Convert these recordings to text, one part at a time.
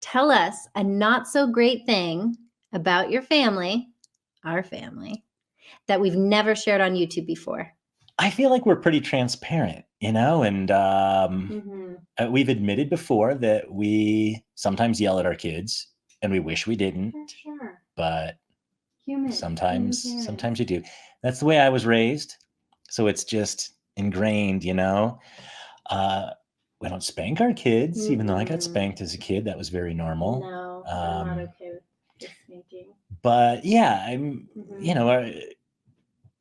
Tell us a not so great thing about your family, our family, that we've never shared on YouTube before. I feel like we're pretty transparent, and we've admitted before that we sometimes yell at our kids, and we wish we didn't. For sure. But sometimes you do. That's the way I was raised, so it's just ingrained, We don't spank our kids, even though I got spanked as a kid. That was very normal. No, I'm not okay with spanking. But yeah,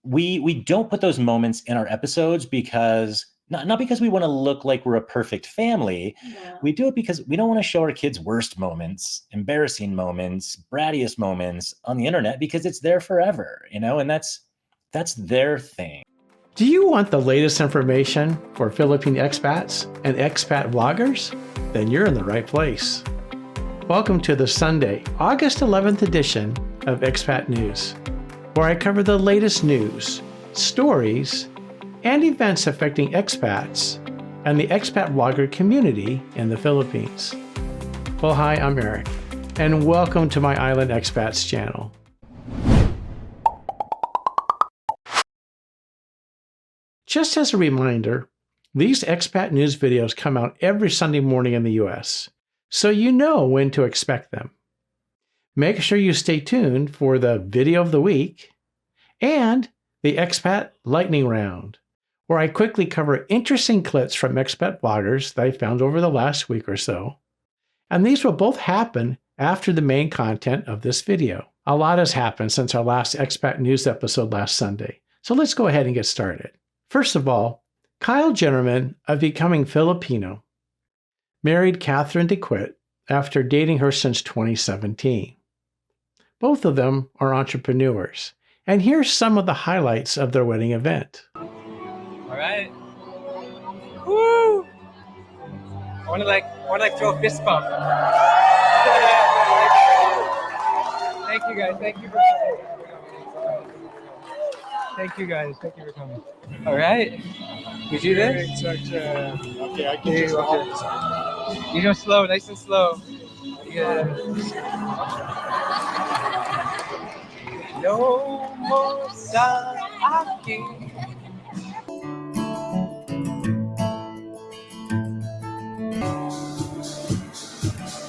we don't put those moments in our episodes because not because we want to look like we're a perfect family. No. We do it because we don't want to show our kids worst moments, embarrassing moments, brattiest moments on the internet, because it's there forever, and that's their thing. Do you want the latest information for Philippine expats and expat vloggers? Then you're in the right place. Welcome to the Sunday, August 11th edition of Expat News, where I cover the latest news, stories, and events affecting expats and the expat vlogger community in the Philippines. Well, hi, I'm Eric, and welcome to my Island Expats channel. Just as a reminder, these expat news videos come out every Sunday morning in the US, so you know when to expect them. Make sure you stay tuned for the video of the week and the Expat Lightning Round, where I quickly cover interesting clips from expat bloggers that I found over the last week or so. And these will both happen after the main content of this video. A lot has happened since our last expat news episode last Sunday, so let's go ahead and get started. First of all, Kyle Jennerman of Becoming Filipino married Catherine DeQuitt after dating her since 2017. Both of them are entrepreneurs, and here's some of the highlights of their wedding event. All right. Woo! I want to throw a fist bump. Thank you guys. Thank you for coming. Thank you guys. Thank you for coming. All right. You do this? Okay, I can just hold this. You go slow, nice and slow. Yeah. No more sa akin.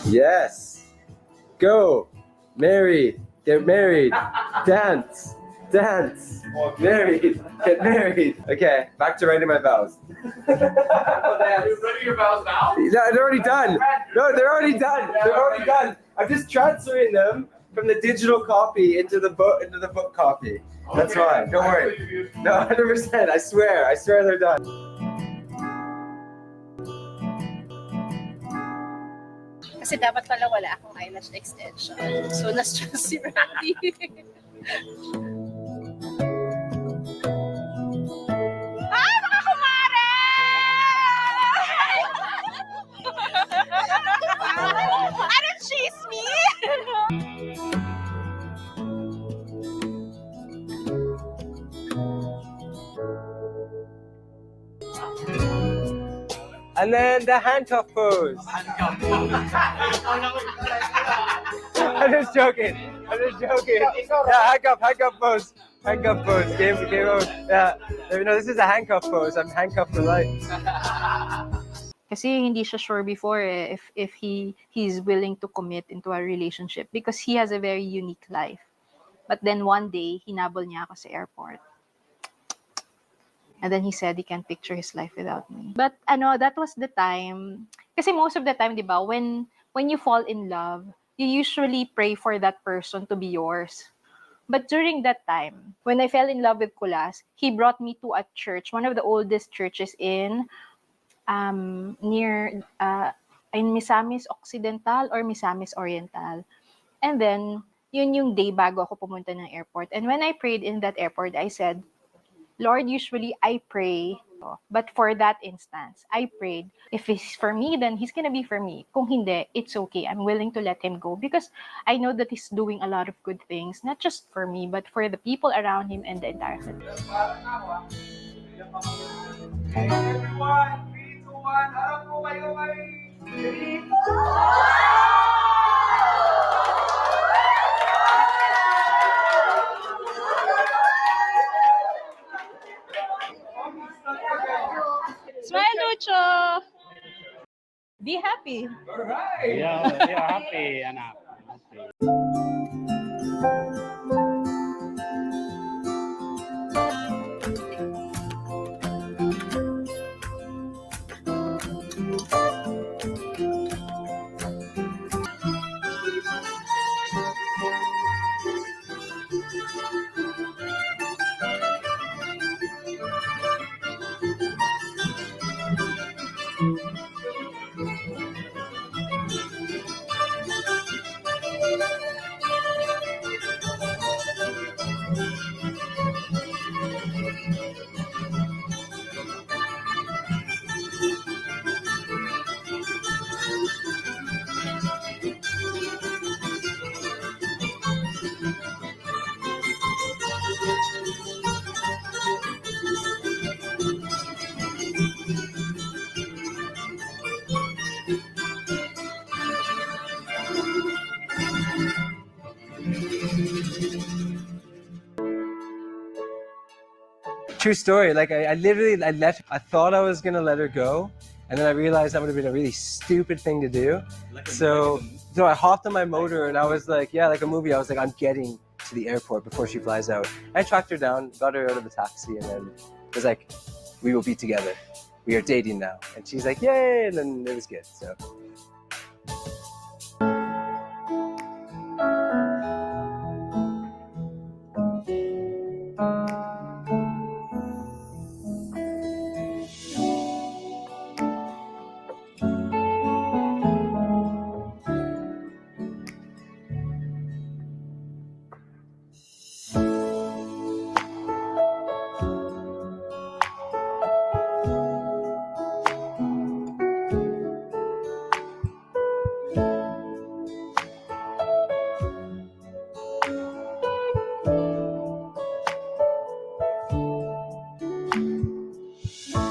Yes. Go. Married. Get married. Dance. Dance. Married. Get married. Okay, back to writing my vows. Are you writing your vows now? No, they're already done. No, they're already done. They're already done. I'm just transferring them from the digital copy into the book copy. That's why. Don't worry. No, 100%. I swear they're done. Kasi dapat pala wala akong eyelash extension. So, na-stress si Randy. Mga kumare! Ano, chase me? And then the handcuff pose. I'm just joking. Yeah, handcuff pose. Handcuff pose. Game over. Yeah. This is a handcuff pose. I'm handcuffed for life. Kasi hindi siya sure before if he's willing to commit into a relationship because he has a very unique life. But then one day, hinabol niya ako sa airport. And then he said he can't picture his life without me. But that was the time. Kasi most of the time, di ba, when you fall in love, you usually pray for that person to be yours. But during that time, when I fell in love with Kulas, he brought me to a church, one of the oldest churches in Misamis Occidental or Misamis Oriental. And then, yun yung day bago ako pumunta ng airport. And when I prayed in that airport, I said, Lord, usually I pray, but for that instance, I prayed, if he's for me, then he's gonna be for me. Kung hindi, it's okay. I'm willing to let him go because I know that he's doing a lot of good things, not just for me, but for the people around him and the entire family. Hey everyone, 3, 2, 1, harap po kayo kay Filipina! happy. Yeah, happy, anak. Happy. True story. Like I thought I was gonna let her go, and then I realized that would have been a really stupid thing to do. So I hopped on my motor and I was like, yeah, like a movie. I was like, I'm getting to the airport before she flies out. I tracked her down, got her out of the taxi, and then was like, we will be together. We are dating now. And she's like, yay! And then it was good. So.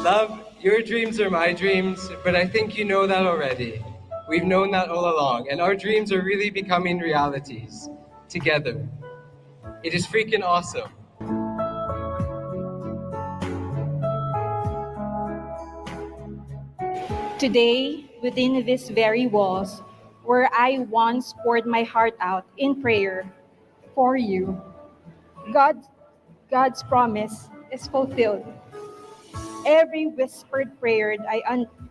Love, your dreams are my dreams, but I think you know that already. We've known that all along, and our dreams are really becoming realities together. It is freaking awesome. Today, within these very walls, where I once poured my heart out in prayer for you, God's promise is fulfilled. Every whispered prayer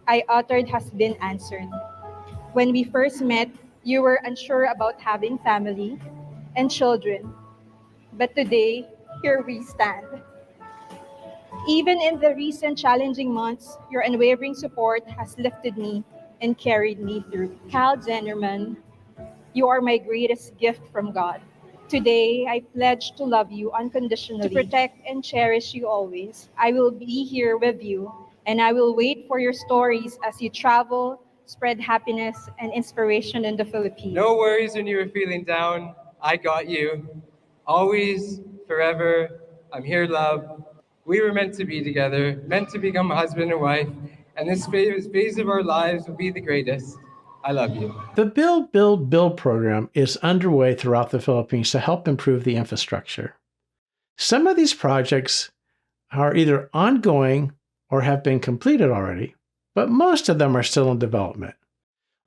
I uttered has been answered. When we first met, you were unsure about having family and children. But today, here we stand. Even in the recent challenging months, your unwavering support has lifted me and carried me through. Kyle Zennerman, you are my greatest gift from God. Today, I pledge to love you unconditionally, to protect and cherish you always. I will be here with you, and I will wait for your stories as you travel, spread happiness and inspiration in the Philippines. No worries when you were feeling down. I got you. Always, forever, I'm here, love. We were meant to be together, meant to become husband and wife, and this phase of our lives will be the greatest. I love you. The Build, Build, Build program is underway throughout the Philippines to help improve the infrastructure. Some of these projects are either ongoing or have been completed already, but most of them are still in development.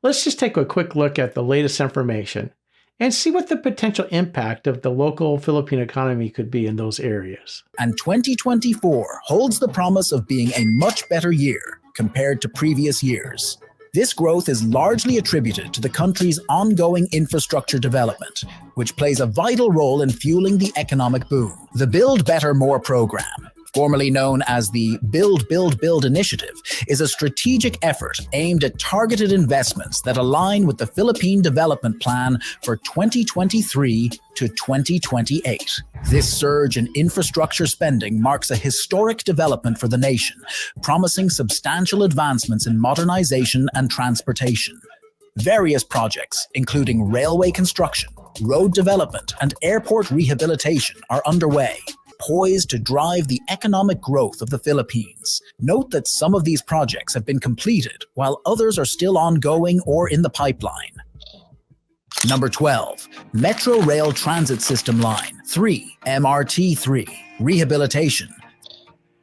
Let's just take a quick look at the latest information and see what the potential impact of the local Filipino economy could be in those areas. And 2024 holds the promise of being a much better year compared to previous years. This growth is largely attributed to the country's ongoing infrastructure development, which plays a vital role in fueling the economic boom. The Build Better More program, formerly known as the Build, Build, Build initiative, is a strategic effort aimed at targeted investments that align with the Philippine Development Plan for 2023 to 2028. This surge in infrastructure spending marks a historic development for the nation, promising substantial advancements in modernization and transportation. Various projects, including railway construction, road development, and airport rehabilitation, are underway, poised to drive the economic growth of the Philippines. Note that some of these projects have been completed, while others are still ongoing or in the pipeline. Number 12, Metro Rail Transit System Line 3, MRT3, rehabilitation.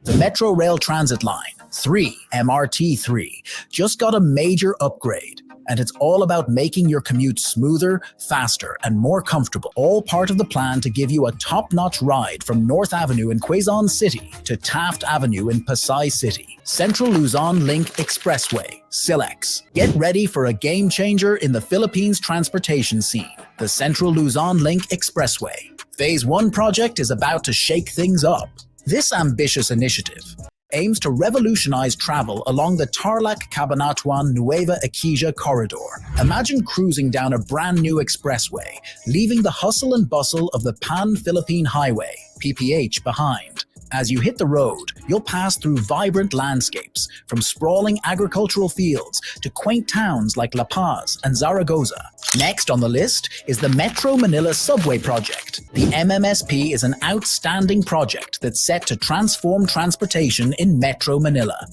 The Metro Rail Transit Line 3, MRT3, just got a major upgrade, and it's all about making your commute smoother, faster, and more comfortable. All part of the plan to give you a top-notch ride from North Avenue in Quezon City to Taft Avenue in Pasay City. Central Luzon Link Expressway, SILEX. Get ready for a game changer in the Philippines transportation scene, the Central Luzon Link Expressway. Phase 1 project is about to shake things up. This ambitious initiative aims to revolutionize travel along the Tarlac-Cabanatuan-Nueva Ecija corridor. Imagine cruising down a brand new expressway, leaving the hustle and bustle of the Pan-Philippine Highway, PPH, behind. As you hit the road, you'll pass through vibrant landscapes, from sprawling agricultural fields to quaint towns like La Paz and Zaragoza. Next on the list is the Metro Manila Subway Project. The MMSP is an outstanding project that's set to transform transportation in Metro Manila.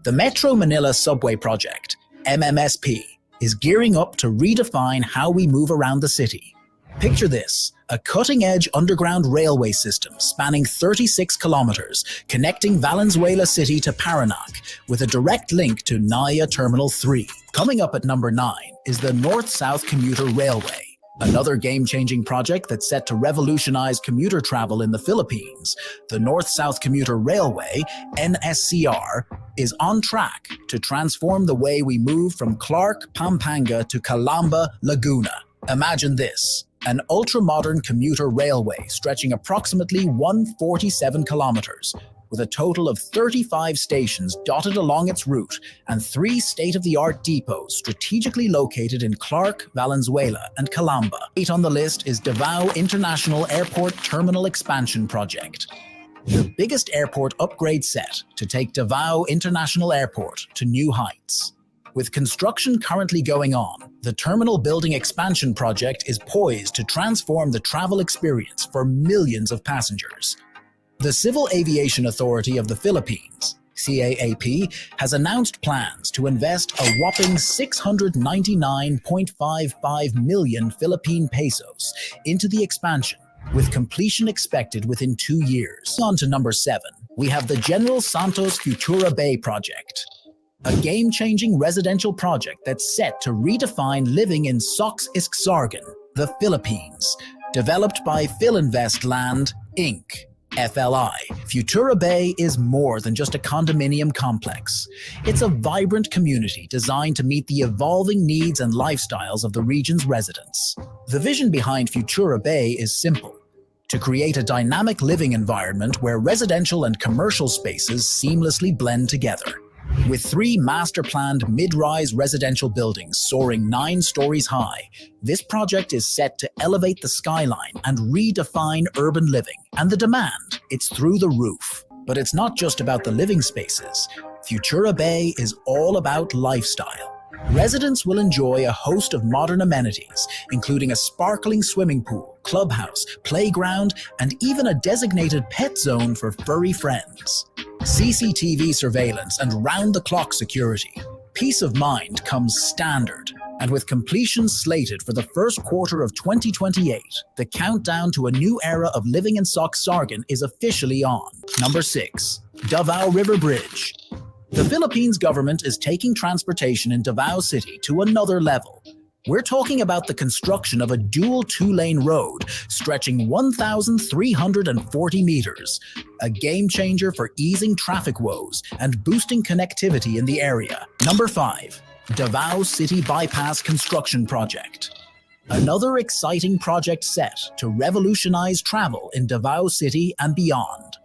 The Metro Manila Subway Project, MMSP, is gearing up to redefine how we move around the city. Picture this, a cutting-edge underground railway system spanning 36 kilometers, connecting Valenzuela City to Parañaque, with a direct link to Naya Terminal 3. Coming up at number 9 is the North-South Commuter Railway, another game-changing project that's set to revolutionize commuter travel in the Philippines. The North-South Commuter Railway, NSCR, is on track to transform the way we move from Clark, Pampanga to Calamba, Laguna. Imagine this. An ultra-modern commuter railway stretching approximately 147 kilometers, with a total of 35 stations dotted along its route and 3 state-of-the-art depots strategically located in Clark, Valenzuela, and Calamba. 8 on the list is Davao International Airport Terminal Expansion Project, the biggest airport upgrade set to take Davao International Airport to new heights. With construction currently going on, the terminal building expansion project is poised to transform the travel experience for millions of passengers. The Civil Aviation Authority of the Philippines, CAAP, has announced plans to invest a whopping 699.55 million Philippine pesos into the expansion, with completion expected within 2 years. On to number 7, we have the General Santos Futura Bay project, a game-changing residential project that's set to redefine living in Sox Isksargan, the Philippines. Developed by Philinvest Land, Inc., FLI, Futura Bay is more than just a condominium complex. It's a vibrant community designed to meet the evolving needs and lifestyles of the region's residents. The vision behind Futura Bay is simple: to create a dynamic living environment where residential and commercial spaces seamlessly blend together. With 3 master-planned mid-rise residential buildings soaring 9 stories high, this project is set to elevate the skyline and redefine urban living. And the demand, it's through the roof. But it's not just about the living spaces. Futura Bay is all about lifestyle. Residents will enjoy a host of modern amenities, including a sparkling swimming pool, clubhouse, playground, and even a designated pet zone for furry friends. CCTV surveillance and round-the-clock security. Peace of mind comes standard, and with completion slated for the first quarter of 2028, the countdown to a new era of living in Soxargan is officially on. Number 6, Davao River Bridge. The Philippines government is taking transportation in Davao City to another level. We're talking about the construction of a dual 2-lane road stretching 1,340 meters, a game changer for easing traffic woes and boosting connectivity in the area. Number 5, Davao City Bypass Construction Project. Another exciting project set to revolutionize travel in Davao City and beyond.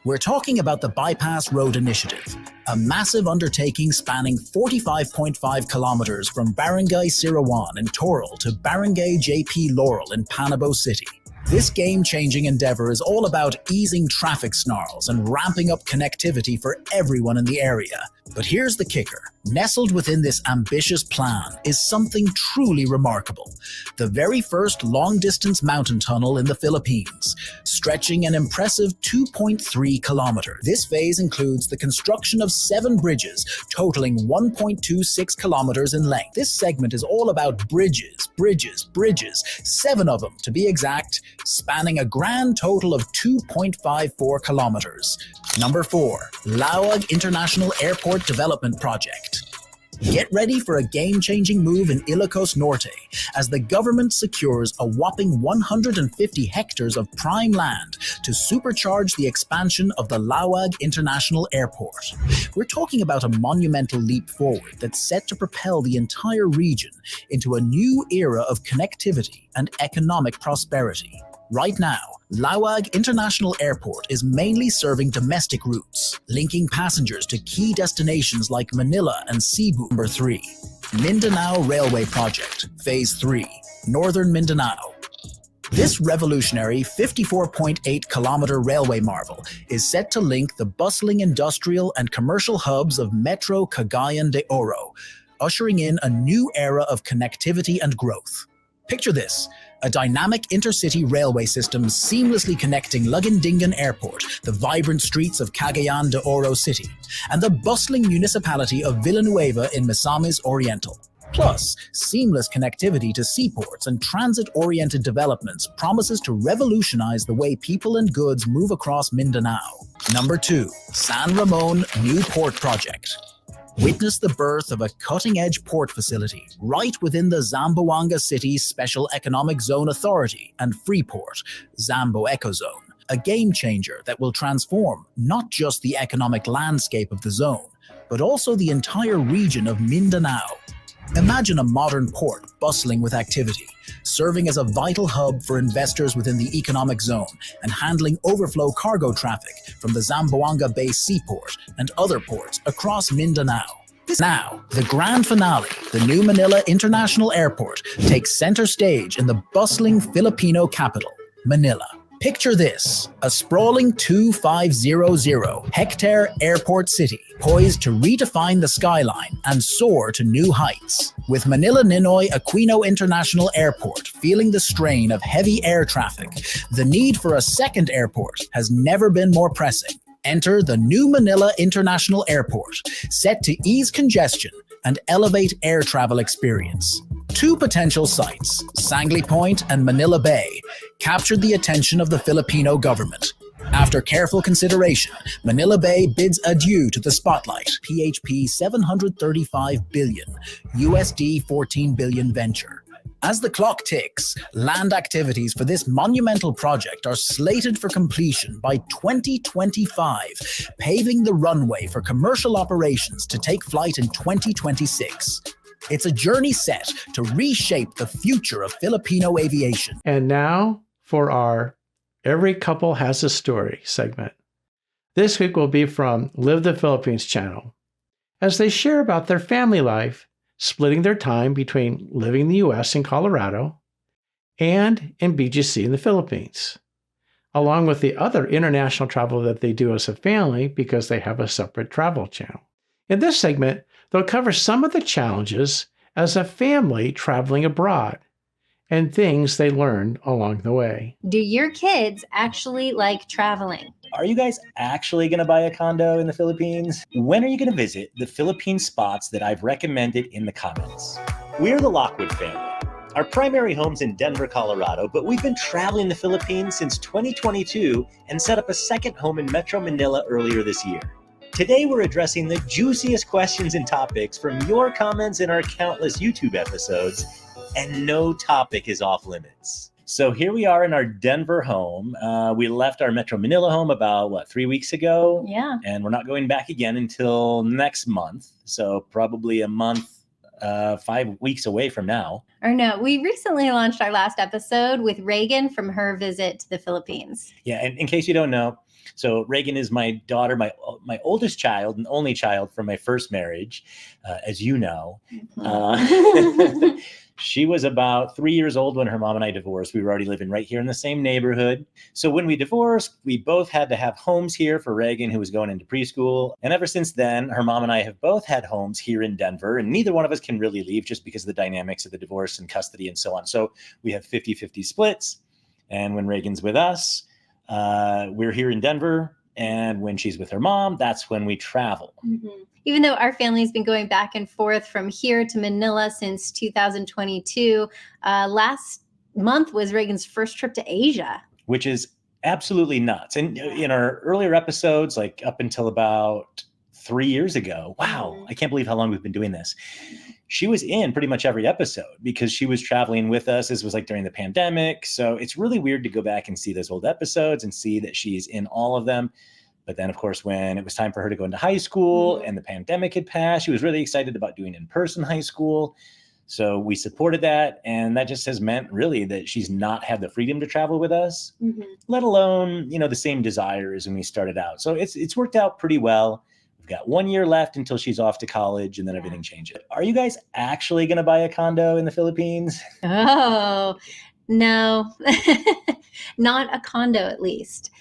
We're talking about the Bypass Road Initiative, a massive undertaking spanning 45.5 kilometers from Barangay Sirawan in Toril to Barangay JP Laurel in Panabo City. This game-changing endeavor is all about easing traffic snarls and ramping up connectivity for everyone in the area. But here's the kicker. Nestled within this ambitious plan is something truly remarkable: the very first long-distance mountain tunnel in the Philippines, stretching an impressive 2.3 kilometers. This phase includes the construction of 7 bridges, totaling 1.26 kilometers in length. This segment is all about bridges, 7 of them to be exact, spanning a grand total of 2.54 kilometers. Number 4, Laoag International Airport Development Project. Get ready for a game-changing move in Ilocos Norte as the government secures a whopping 150 hectares of prime land to supercharge the expansion of the Lawag International Airport. We're talking about a monumental leap forward that's set to propel the entire region into a new era of connectivity and economic prosperity. Right now, Lawag International Airport is mainly serving domestic routes, linking passengers to key destinations like Manila and Cebu. Number 3. Mindanao Railway Project, Phase 3, Northern Mindanao. This revolutionary 54.8-kilometer railway marvel is set to link the bustling industrial and commercial hubs of Metro Cagayan de Oro, ushering in a new era of connectivity and growth. Picture this. A dynamic intercity railway system seamlessly connecting Lagindingan Airport, the vibrant streets of Cagayan de Oro City, and the bustling municipality of Villanueva in Misamis Oriental. Plus, seamless connectivity to seaports and transit-oriented developments promises to revolutionize the way people and goods move across Mindanao. Number 2. San Ramon New Port Project. Witness the birth of a cutting-edge port facility right within the Zamboanga City Special Economic Zone Authority and Freeport, Zambo Ecozone, a game-changer that will transform not just the economic landscape of the zone, but also the entire region of Mindanao. Imagine a modern port bustling with activity, serving as a vital hub for investors within the economic zone and handling overflow cargo traffic from the Zamboanga-based seaport and other ports across Mindanao. Now, the grand finale, the new Manila International Airport, takes center stage in the bustling Filipino capital, Manila. Picture this, a sprawling 2,500-hectare airport city poised to redefine the skyline and soar to new heights. With Manila Ninoy Aquino International Airport feeling the strain of heavy air traffic, the need for a second airport has never been more pressing. Enter the new Manila International Airport, set to ease congestion and elevate air travel experience. Two potential sites, Sangley Point and Manila Bay, captured the attention of the Filipino government. After careful consideration, Manila Bay bids adieu to the spotlight. PHP 735 billion, USD 14 billion venture. As the clock ticks, land activities for this monumental project are slated for completion by 2025, paving the runway for commercial operations to take flight in 2026. It's a journey set to reshape the future of Filipino aviation. And now for our Every Couple Has a Story segment. This week will be from Live the Philippines channel, as they share about their family life, splitting their time between living in the U.S. in Colorado and in BGC in the Philippines, along with the other international travel that they do as a family because they have a separate travel channel. In this segment, they'll cover some of the challenges as a family traveling abroad and things they learned along the way. Do your kids actually like traveling? Are you guys actually going to buy a condo in the Philippines? When are you going to visit the Philippine spots that I've recommended in the comments? We're the Lockwood family. Our primary home's in Denver, Colorado, but we've been traveling the Philippines since 2022 and set up a second home in Metro Manila earlier this year. Today, we're addressing the juiciest questions and topics from your comments in our countless YouTube episodes, and no topic is off limits. So here we are in our Denver home. We left our Metro Manila home about, 3 weeks ago? Yeah. And we're not going back again until next month. So probably a month, 5 weeks away from now. Or no, we recently launched our last episode with Reagan from her visit to the Philippines. Yeah, and in case you don't know, so Reagan is my daughter, my oldest child and only child from my first marriage, as you know. She was about 3 years old when her mom and I divorced. We were already living right here in the same neighborhood. So when we divorced, we both had to have homes here for Reagan, who was going into preschool. And ever since then, her mom and I have both had homes here in Denver, and neither one of us can really leave just because of the dynamics of the divorce and custody and so on. So we have 50-50 splits. And when Reagan's with us, we're here in Denver. And when she's with her mom, that's when we travel. Mm-hmm. Even though our family's been going back and forth from here to Manila since 2022, last month was Reagan's first trip to Asia. Which is absolutely nuts. And in our earlier episodes, like up until about 3 years ago. Wow, I can't believe how long we've been doing this. She was in pretty much every episode because she was traveling with us. This was like during the pandemic. So it's really weird to go back and see those old episodes and see that she's in all of them. But then, of course, when it was time for her to go into high school and the pandemic had passed, she was really excited about doing in-person high school. So we supported that. And that just has meant really that she's not had the freedom to travel with us, let alone, the same desire as when we started out. So it's worked out pretty well. We've got 1 year left until she's off to college and then everything changes. Are you guys actually going to buy a condo in the Philippines? Oh, no, not a condo at least.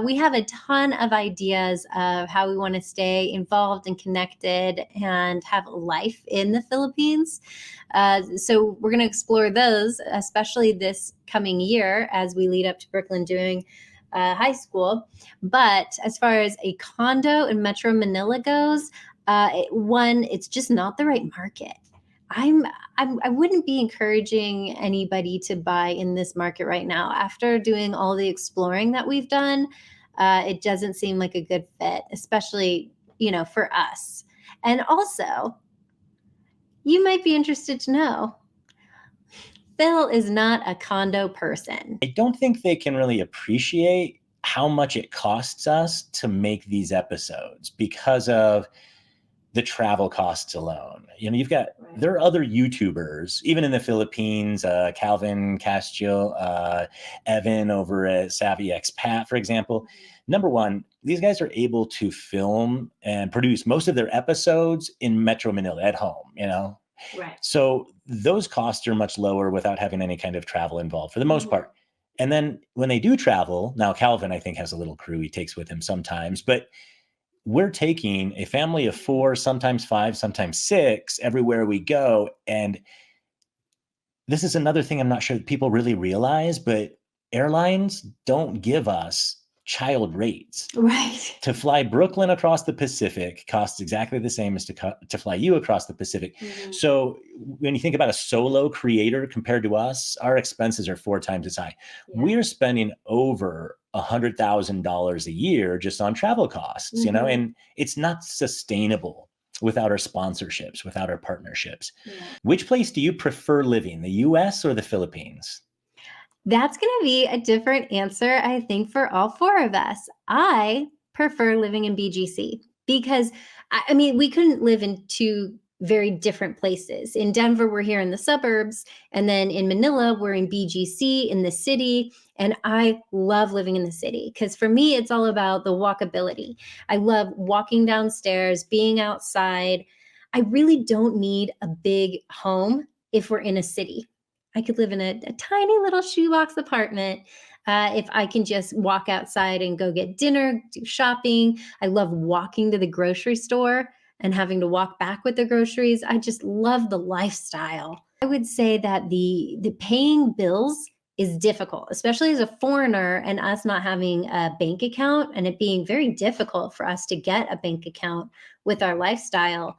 We have a ton of ideas of how we want to stay involved and connected and have a life in the Philippines. So we're going to explore those, especially this coming year as we lead up to Brooklyn doing high school. But as far as a condo in Metro Manila goes, it's just not the right market. I wouldn't be encouraging anybody to buy in this market right now. After doing all the exploring that we've done, it doesn't seem like a good fit, especially, for us. And also, you might be interested to know, Phil is not a condo person. I don't think they can really appreciate how much it costs us to make these episodes because of the travel costs alone. There are other YouTubers, even in the Philippines, Calvin Castillo, Evan over at Savvy Expat, for example. Number one, these guys are able to film and produce most of their episodes in Metro Manila at home, Right. So those costs are much lower without having any kind of travel involved for the most part. And then when they do travel, now Calvin, I think, has a little crew he takes with him sometimes, but we're taking a family of 4, sometimes 5, sometimes 6 everywhere we go. And this is another thing I'm not sure that people really realize, but airlines don't give us child rates. Right. To fly Brooklyn across the Pacific costs exactly the same as to fly you across the Pacific. So when you think about a solo creator compared to us, our expenses are 4 times as high. We're spending over $100,000 a year just on travel costs, and it's not sustainable without our sponsorships, without our partnerships. Which place do you prefer living, the US or the Philippines? That's going to be a different answer, I think, for all 4 of us. I prefer living in BGC because, we couldn't live in 2 very different places. In Denver, we're here in the suburbs. And then in Manila, we're in BGC in the city. And I love living in the city because for me, it's all about the walkability. I love walking downstairs, being outside. I really don't need a big home if we're in a city. I could live in a tiny little shoebox apartment if I can just walk outside and go get dinner, do shopping. I love walking to the grocery store and having to walk back with the groceries. I just love the lifestyle. I would say that the paying bills is difficult, especially as a foreigner and us not having a bank account and it being very difficult for us to get a bank account with our lifestyle.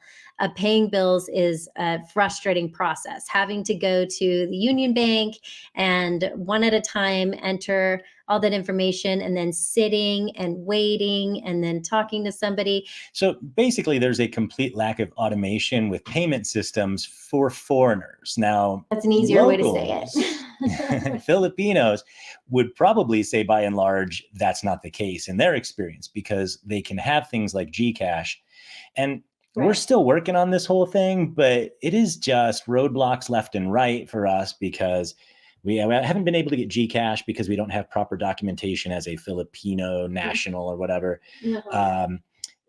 Paying bills is a frustrating process, having to go to the Union Bank and one at a time enter all that information and then sitting and waiting and then talking to somebody. So basically, there's a complete lack of automation with payment systems for foreigners. Now, that's an easier way to say it. Filipinos would probably say by and large, that's not the case in their experience because they can have things like Gcash. And we're still working on this whole thing, but it is just roadblocks left and right for us because we haven't been able to get Gcash because we don't have proper documentation as a Filipino national or whatever.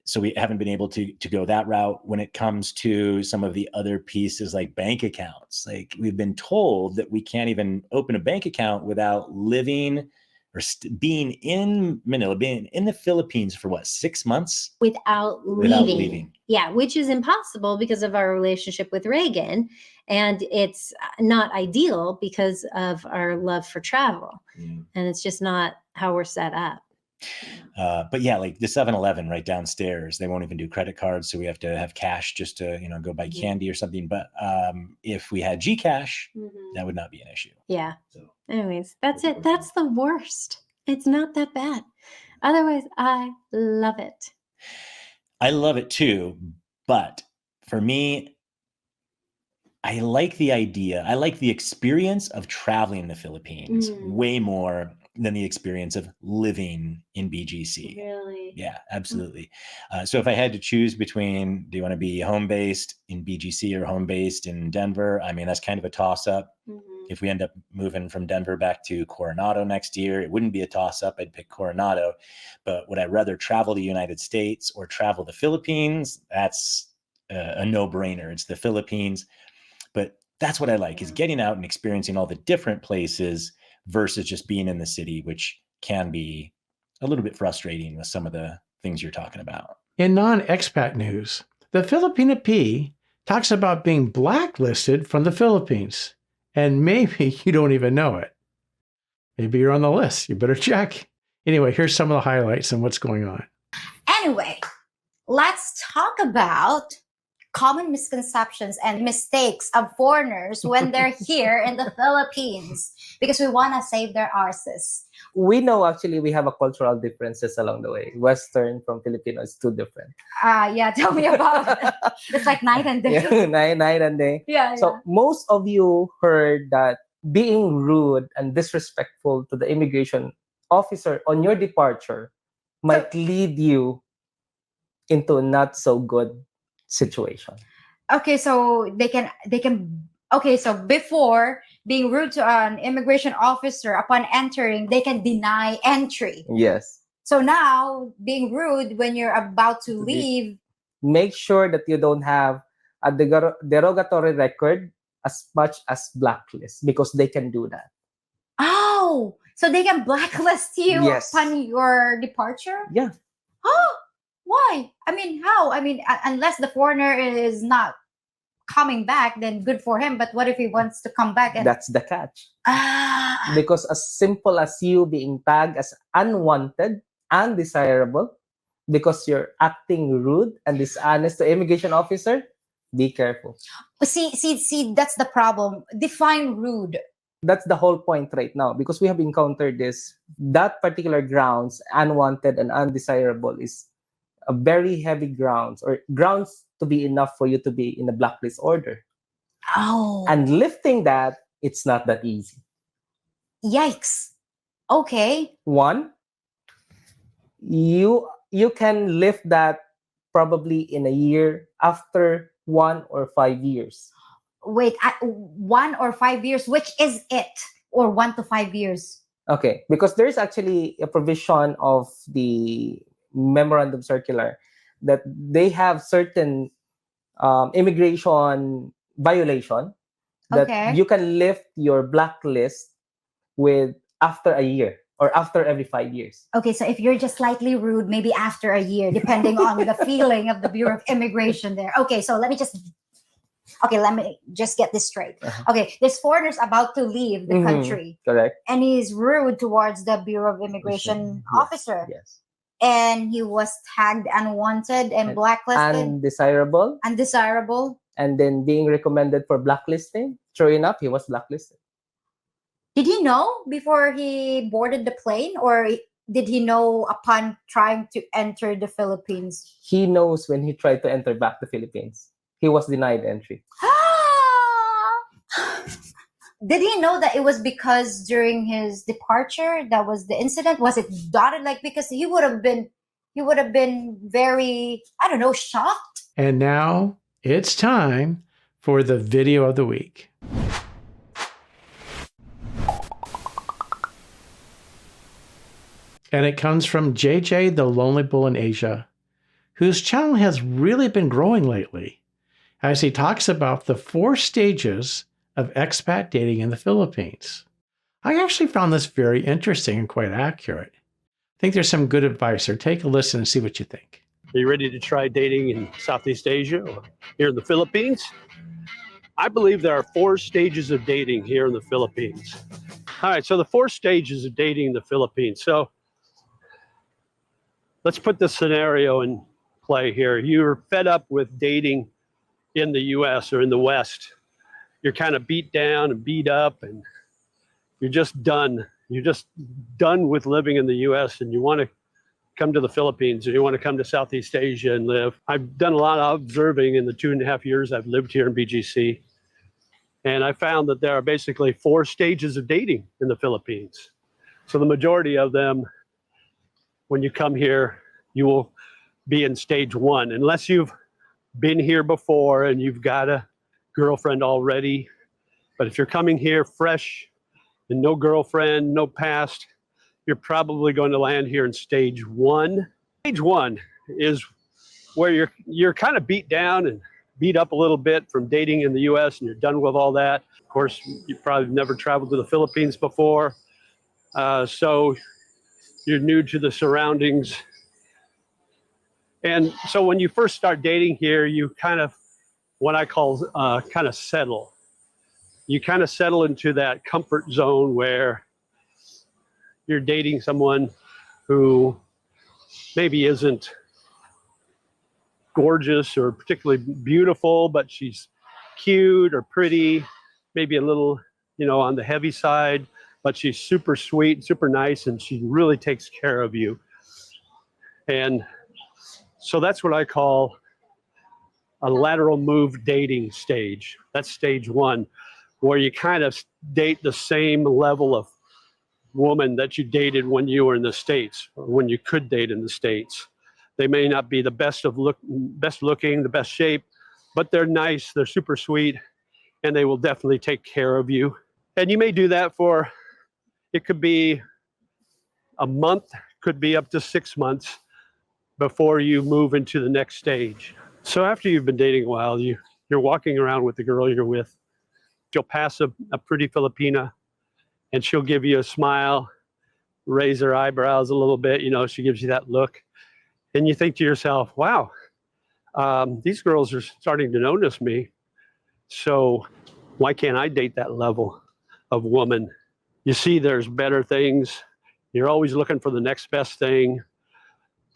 So we haven't been able to go that route. When it comes to some of the other pieces like bank accounts, like we've been told that we can't even open a bank account without living or being in Manila, being in the Philippines for 6 months? Without leaving. Yeah, which is impossible because of our relationship with Reagan. And it's not ideal because of our love for travel. And it's just not how we're set up. But yeah, like the 7-Eleven right downstairs, they won't even do credit cards. So we have to have cash just to, go buy candy or something. But if we had Gcash, that would not be an issue. Yeah. So anyways, that's it. That's the worst. It's not that bad. Otherwise, I love it. I love it too, but for me, I like the idea. I like the experience of traveling the Philippines way more than the experience of living in BGC. Really? Yeah, absolutely. So if I had to choose between, do you want to be home-based in BGC or home-based in Denver? I mean, that's kind of a toss-up. If we end up moving from Denver back to Coronado next year, it wouldn't be a toss-up. I'd pick Coronado. But would I rather travel the United States or travel the Philippines? That's a no-brainer. It's the Philippines. But that's what I like, is getting out and experiencing all the different places versus just being in the city, which can be a little bit frustrating with some of the things you're talking about. In non-expat news, the Filipina Pea talks about being blacklisted from the Philippines. And maybe you don't even know it. Maybe you're on the list. You better check. Anyway, here's some of the highlights and what's going on. Anyway, let's talk about common misconceptions and mistakes of foreigners when they're here in the Philippines, because we want to save their arses. We know actually we have a cultural differences along the way. Western from Filipino is too different. Yeah, tell me about it. It's like night and day. Yeah, night and day. Yeah, So most of you heard that being rude and disrespectful to the immigration officer on your departure might lead you into a not so good situation. Okay, so they can okay, so before being rude to an immigration officer upon entering, they can deny entry. Yes. So now being rude when you're about to leave, make sure that you don't have a derogatory record as much as blacklist, because they can do that. oh, so they can blacklist you Yes. upon your departure? Yeah. Oh, why? I mean, how? I mean, unless the foreigner is not coming back, then good for him. But what if he wants to come back? And That's the catch. ah, Because as simple as you being tagged as unwanted, undesirable, because you're acting rude and dishonest to immigration officer, be careful. see, that's the problem. Define rude. That's the whole point right now, because we have encountered this. That particular grounds, unwanted and undesirable, is a very heavy grounds, or grounds to be enough for you to be in a blacklist order. Oh, And lifting that, it's not that easy. yikes. Okay. One, you can lift that probably in a year, after 1 or 5 years. Wait, 1 or 5 years, which is it? Or 1 to 5 years? Okay, because there's actually a provision of the memorandum circular that they have certain immigration violation that Okay. you can lift your blacklist with after a year or after every 5 years. Okay, so if you're just slightly rude, maybe after a year, depending on the feeling of the Bureau of Immigration there. Okay, so let me just get this straight. Okay, this foreigner's about to leave the country, Correct. and he's rude towards the Bureau of Immigration officer. Yes. And he was tagged unwanted and blacklisted, Undesirable. undesirable. And then being recommended for blacklisting. Sure enough, he was blacklisted. Did he know before he boarded the plane, or did he know upon trying to enter the Philippines? He knows when he tried to enter back the Philippines. He was denied entry. Did he know that it was because during his departure that was the incident? Was it dotted like, because he would have been very, I don't know, shocked. And now it's time for the video of the week. And it comes from JJ, the Lonely Bull in Asia, whose channel has really been growing lately, as he talks about the 4 stages of expat dating in the Philippines. I actually found this very interesting and quite accurate. I think there's some good advice, so take a listen and see what you think. Are you ready to try dating in Southeast Asia or here in the Philippines? I believe there are 4 stages of dating here in the Philippines. All right, so the 4 stages of dating in the Philippines. So let's put the scenario in play here. You're fed up with dating in the US or in the West. You're kind of beat down and beat up, and you're just done. You're just done with living in the US, and you want to come to the Philippines or you want to come to Southeast Asia and live, I've done a lot of observing in the 2.5 years I've lived here in BGC. And I found that there are basically 4 stages of dating in the Philippines. So the majority of them, when you come here, you will be in stage 1, unless you've been here before and you've got a girlfriend already. But if you're coming here fresh and no girlfriend, no past, you're probably going to land here in stage 1. Stage 1 is where you're kind of beat down and beat up a little bit from dating in the US and you're done with all that. Of course, you've probably never traveled to the Philippines before. So you're new to the surroundings. And so when you first start dating here, you kind of, what I call kind of settle. You kind of settle into that comfort zone where you're dating someone who maybe isn't gorgeous or particularly beautiful, but she's cute or pretty, maybe a little, on the heavy side, but she's super sweet, super nice, and she really takes care of you. And so that's what I call a lateral move dating stage. That's stage 1, where you kind of date the same level of woman that you dated when you were in the States, or when you could date in the States. They may not be the best looking, the best shape, but they're nice, they're super sweet, and they will definitely take care of you. And you may do that for, it could be a month, could be up to 6 months before you move into the next stage. So after you've been dating a while, you're walking around with the girl you're with. She'll pass a pretty Filipina, and she'll give you a smile, raise her eyebrows a little bit, she gives you that look. And you think to yourself, wow, these girls are starting to notice me. So why can't I date that level of woman? You see, there's better things. You're always looking for the next best thing.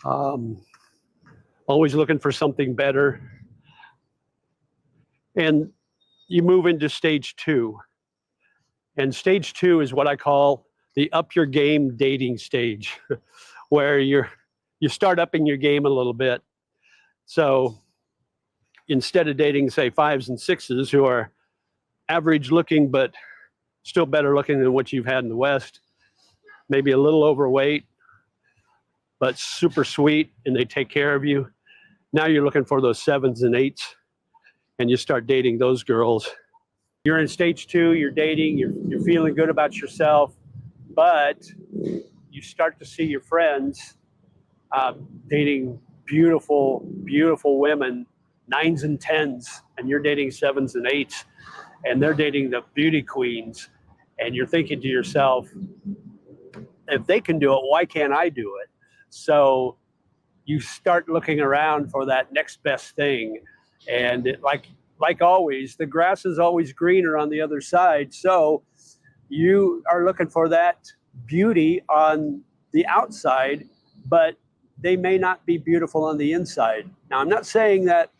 Always looking for something better. And you move into stage 2. And stage 2 is what I call the up your game dating stage, where you start upping your game a little bit. So instead of dating, say, 5s and 6s who are average looking, but still better looking than what you've had in the West, maybe a little overweight, but super sweet, and they take care of you. Now you're looking for those 7s and 8s, and you start dating those girls. You're in stage 2, you're dating, you're feeling good about yourself, but you start to see your friends dating beautiful, beautiful women, 9s and 10s, and you're dating 7s and 8s, and they're dating the beauty queens, and you're thinking to yourself, if they can do it, why can't I do it? So you start looking around for that next best thing, and like always, the grass is always greener on the other side. So you are looking for that beauty on the outside, but they may not be beautiful on the inside. Now, I'm not saying that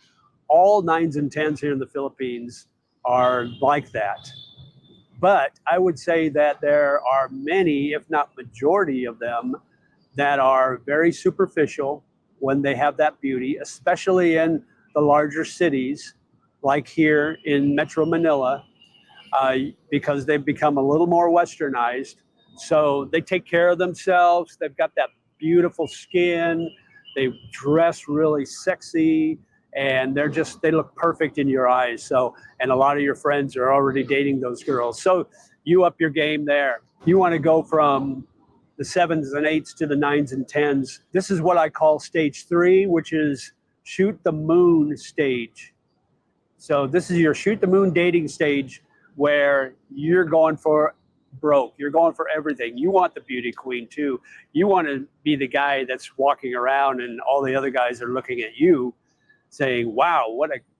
all 9s and 10s here in the Philippines are like that, but I would say that there are many, if not majority of them, that are very superficial when they have that beauty, especially in the larger cities, like here in Metro Manila, because they've become a little more westernized. So they take care of themselves. They've got that beautiful skin. They dress really sexy, and they look perfect in your eyes. So, and a lot of your friends are already dating those girls. So you up your game there. You want to go from the 7s and 8s to the 9s and 10s. This is what I call stage 3, which is shoot the moon stage. So this is your shoot the moon dating stage, where you're going for broke. You're going for everything. You want the beauty queen too. You want to be the guy that's walking around and all the other guys are looking at you saying, wow,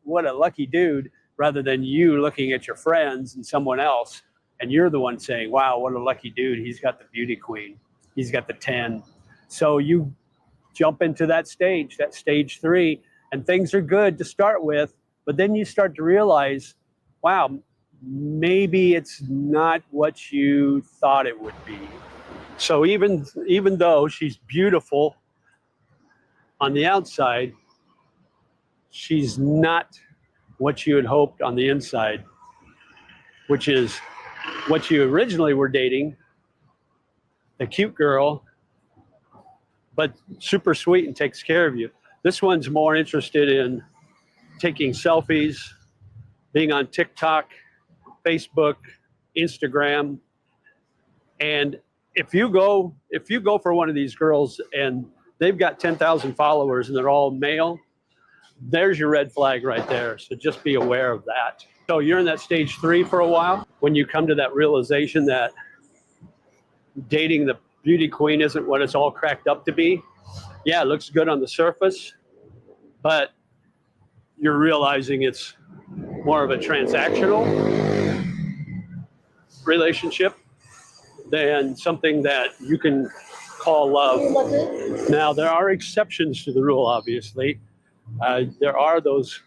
what a lucky dude, rather than you looking at your friends and someone else, and you're the one saying, wow, what a lucky dude. He's got the beauty queen. He's got the 10. So you jump into that stage 3, and things are good to start with, but then you start to realize, wow, maybe it's not what you thought it would be. So even though she's beautiful on the outside, she's not what you had hoped on the inside, which is what you originally were dating, the cute girl, but super sweet and takes care of you. This one's more interested in taking selfies, being on TikTok, Facebook, Instagram. And if you go for one of these girls and they've got 10,000 followers and they're all male, there's your red flag right there. So just be aware of that. So you're in that stage 3 for a while. When you come to that realization that dating the beauty queen isn't what it's all cracked up to be. Yeah, it looks good on the surface, but you're realizing it's more of a transactional relationship than something that you can call love. Now, there are exceptions to the rule, obviously. There are those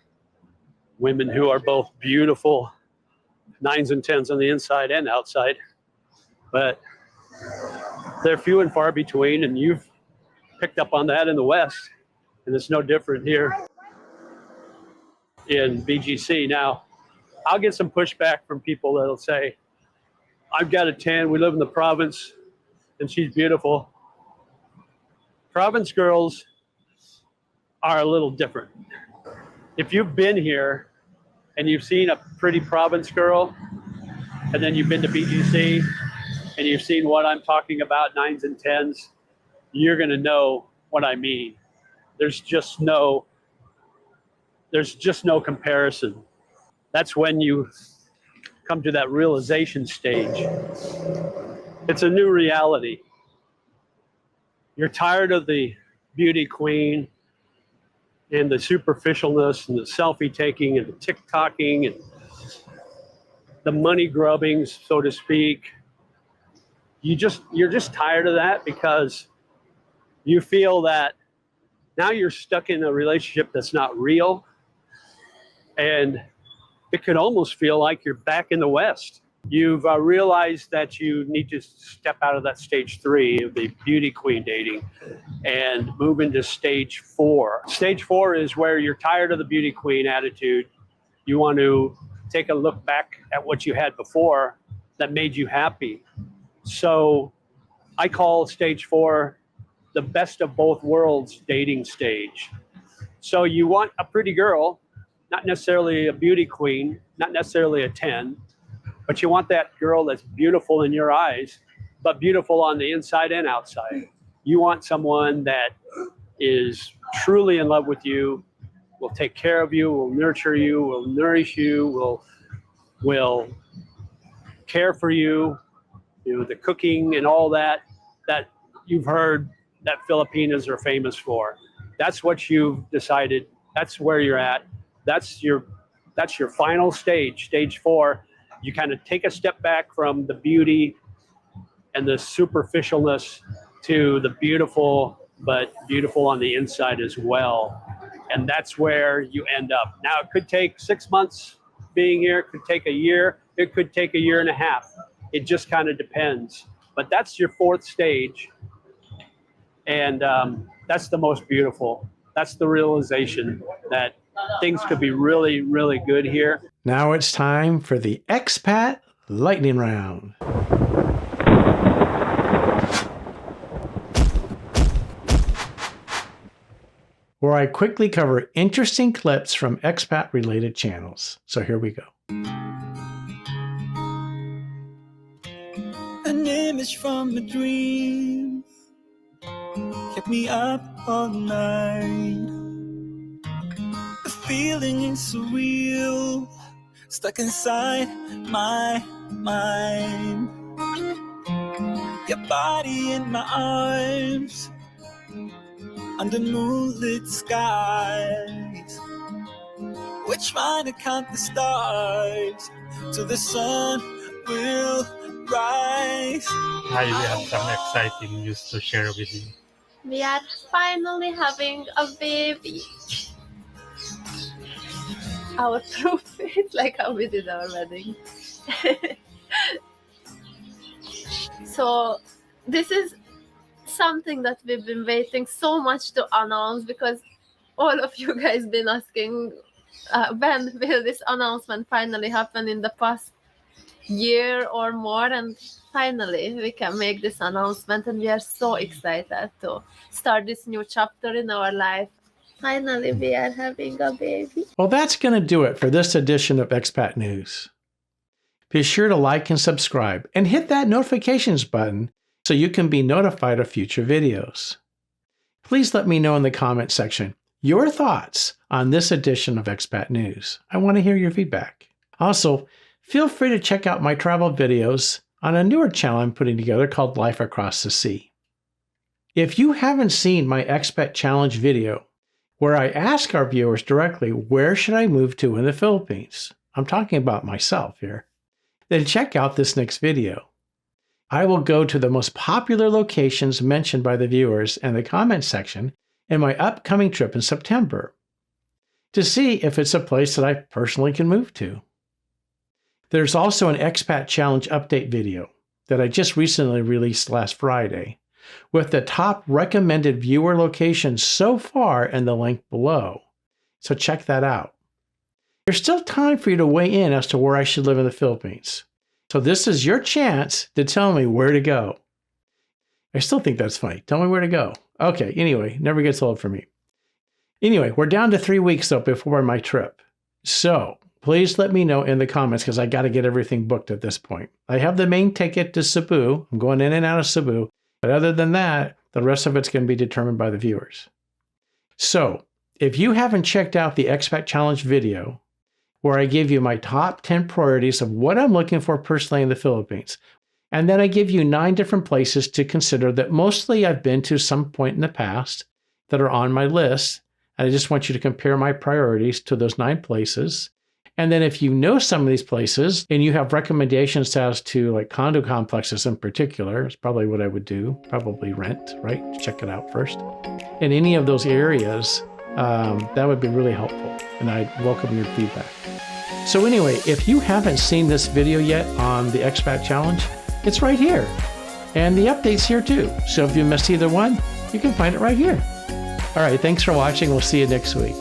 women who are both beautiful, 9s and 10s on the inside and outside, but they're few and far between, and you've picked up on that in the West, and it's no different here in BGC. Now, I'll get some pushback from people that'll say, I've got a 10, we live in the province, and she's beautiful. Province girls are a little different. If you've been here and you've seen a pretty province girl, and then you've been to BGC, and you've seen what I'm talking about, 9s and 10s, you're gonna know what I mean. There's just no comparison. That's when you come to that realization stage. It's a new reality. You're tired of the beauty queen and the superficialness and the selfie taking and the TikToking and the money grubbing, so to speak. You're just tired of that because you feel that now you're stuck in a relationship that's not real, and it could almost feel like you're back in the West. You've realized that you need to step out of that stage 3 of the beauty queen dating and move into stage 4. Stage 4 is where you're tired of the beauty queen attitude. You want to take a look back at what you had before that made you happy. So I call stage 4 the best of both worlds dating stage. So you want a pretty girl, not necessarily a beauty queen, not necessarily a 10, but you want that girl that's beautiful in your eyes, but beautiful on the inside and outside. You want someone that is truly in love with you, will take care of you, will nurture you, will nourish you, will care for you, the cooking and all that you've heard that Filipinas are famous for. That's what you've decided. That's where you're at. That's your final stage, stage 4. You kind of take a step back from the beauty and the superficialness to the beautiful, but beautiful on the inside as well. And that's where you end up. Now, it could take 6 months being here. It could take a year. It could take a year and a half. It just kind of depends. But that's your 4th stage. And that's the most beautiful. That's the realization that things could be really, really good here. Now it's time for the Expat Lightning Round. Where I quickly cover interesting clips from expat-related channels. So here we go. An image from a dream kept me up all night. The feeling is surreal, stuck inside my mind. Your body in my arms, under moonlit skies. We're trying to count the stars till the sun will rise. I have some exciting news to share with you. We are finally having a baby. Our proof is like how we did our wedding. So this is something that we've been waiting so much to announce, because all of you guys been asking when will this announcement finally happen in the past year or more, and finally we can make this announcement, and we are so excited to start this new chapter in our life. Finally we are having a baby. Well, that's going to do it for this edition of Expat News. Be sure to like and subscribe and hit that notifications button so you can be notified of future videos. Please let me know in the comment section your thoughts on this edition of Expat News. I want to hear your feedback. Also, feel free to check out my travel videos on a newer channel I'm putting together called Life Across the Sea. If you haven't seen my Expat Challenge video, where I ask our viewers directly, where should I move to in the Philippines? I'm talking about myself here. Then check out this next video. I will go to the most popular locations mentioned by the viewers in the comment section in my upcoming trip in September to see if it's a place that I personally can move to. There's also an Expat Challenge update video that I just recently released last Friday with the top recommended viewer locations so far in the link below. So check that out. There's still time for you to weigh in as to where I should live in the Philippines. So this is your chance to tell me where to go. I still think that's funny. Tell me where to go. Okay, anyway, never gets old for me. Anyway, we're down to 3 weeks though before my trip. So please let me know in the comments because I got to get everything booked at this point. I have the main ticket to Cebu. I'm going in and out of Cebu. But other than that, the rest of it's going to be determined by the viewers. So if you haven't checked out the Expat Challenge video, where I give you my top 10 priorities of what I'm looking for personally in the Philippines, and then I give you 9 different places to consider that mostly I've been to some point in the past that are on my list, and I just want you to compare my priorities to those 9 places. And then if you know some of these places and you have recommendations as to like condo complexes in particular, it's probably what I would do, probably rent, right? Check it out first. In any of those areas, that would be really helpful, and I welcome your feedback. So anyway, if you haven't seen this video yet on the Expat Challenge, it's right here. And the update's here too. So if you missed either one, you can find it right here. All right, thanks for watching. We'll see you next week.